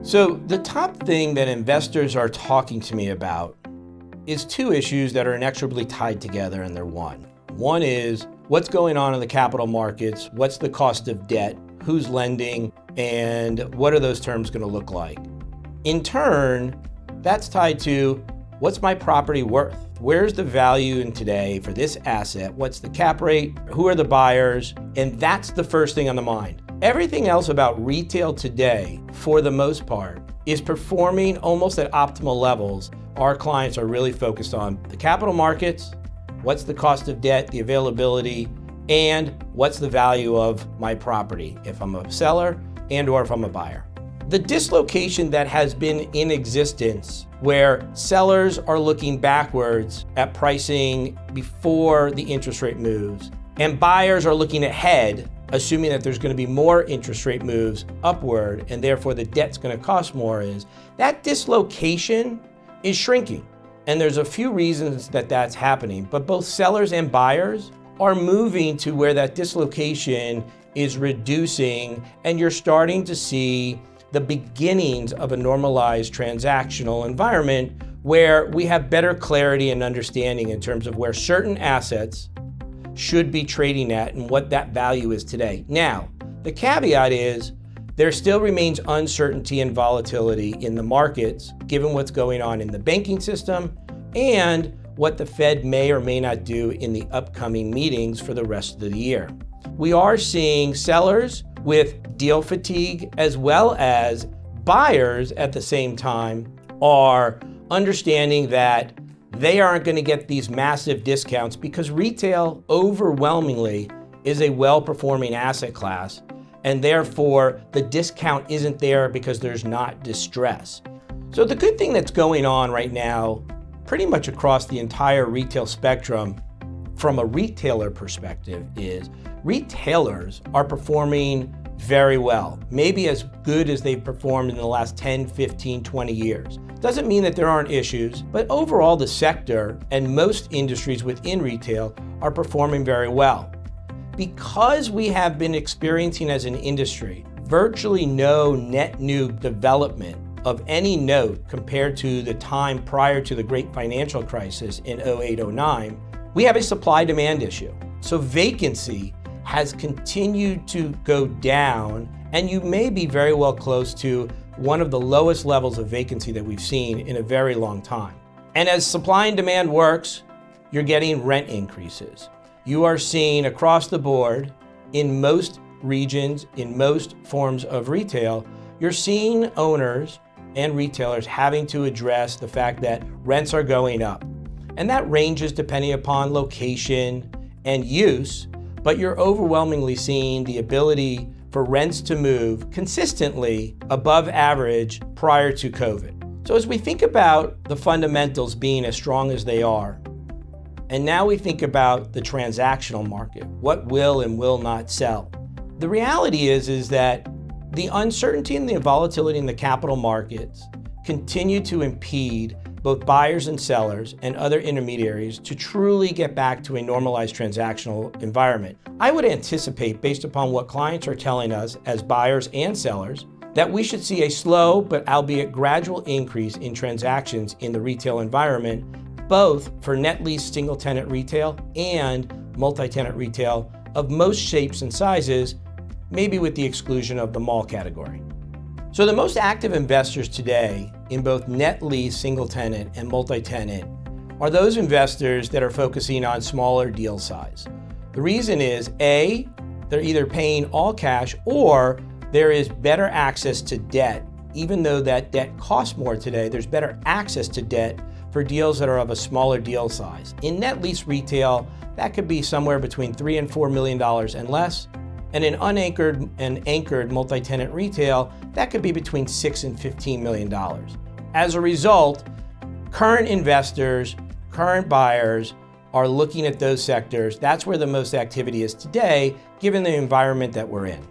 So the top thing that investors are talking to me about is two issues that are inexorably tied together, and they're one. One is what's going on in the capital markets, what's the cost of debt, who's lending, and what are those terms going to look like? In turn, that's tied to what's my property worth? Where's the value in today for this asset? What's the cap rate? Who are the buyers? And that's the first thing on the mind. Everything else about retail today, for the most part, is performing almost at optimal levels. Our clients are really focused on the capital markets, what's the cost of debt, the availability, and what's the value of my property if I'm a seller and or if I'm a buyer. The dislocation that has been in existence where sellers are looking backwards at pricing before the interest rate moves and buyers are looking ahead, assuming that there's going to be more interest rate moves upward and therefore the debt's going to cost more, is that dislocation is shrinking. And there's a few reasons that that's happening, but both sellers and buyers are moving to where that dislocation is reducing, and you're starting to see the beginnings of a normalized transactional environment where we have better clarity and understanding in terms of where certain assets should be trading at and what that value is today. Now, the caveat is there still remains uncertainty and volatility in the markets, given what's going on in the banking system and what the Fed may or may not do in the upcoming meetings for the rest of the year. We are seeing sellers with deal fatigue as well as buyers at the same time are understanding that they aren't going to get these massive discounts because retail overwhelmingly is a well-performing asset class, and therefore the discount isn't there because there's not distress. So the good thing that's going on right now, pretty much across the entire retail spectrum from a retailer perspective, is retailers are performing very well, maybe as good as they've performed in the last 10, 15, 20 years. Doesn't mean that there aren't issues, but overall the sector and most industries within retail are performing very well. Because we have been experiencing as an industry virtually no net new development of any note compared to the time prior to the great financial crisis in 08-09, we have a supply-demand issue. So vacancy has continued to go down, and you may be very well close to one of the lowest levels of vacancy that we've seen in a very long time. And as supply and demand works, you're getting rent increases. You are seeing across the board in most regions, in most forms of retail, you're seeing owners and retailers having to address the fact that rents are going up. And that ranges depending upon location and use, but you're overwhelmingly seeing the ability for rents to move consistently above average prior to COVID. So as we think about the fundamentals being as strong as they are, and now we think about the transactional market, what will and will not sell. The reality is that the uncertainty and the volatility in the capital markets continue to impede both buyers and sellers and other intermediaries to truly get back to a normalized transactional environment. I would anticipate, based upon what clients are telling us as buyers and sellers, that we should see a slow but albeit gradual increase in transactions in the retail environment, both for net lease single tenant retail and multi-tenant retail of most shapes and sizes, maybe with the exclusion of the mall category. So the most active investors today in both net lease, single tenant, and multi-tenant are those investors that are focusing on smaller deal size. The reason is, A, they're either paying all cash or there is better access to debt. Even though that debt costs more today, there's better access to debt for deals that are of a smaller deal size. In net lease retail, that could be somewhere between $3 and $4 million and less. And in unanchored and anchored multi-tenant retail, that could be between $6 and $15 million. As a result, current investors, current buyers are looking at those sectors. That's where the most activity is today, given the environment that we're in.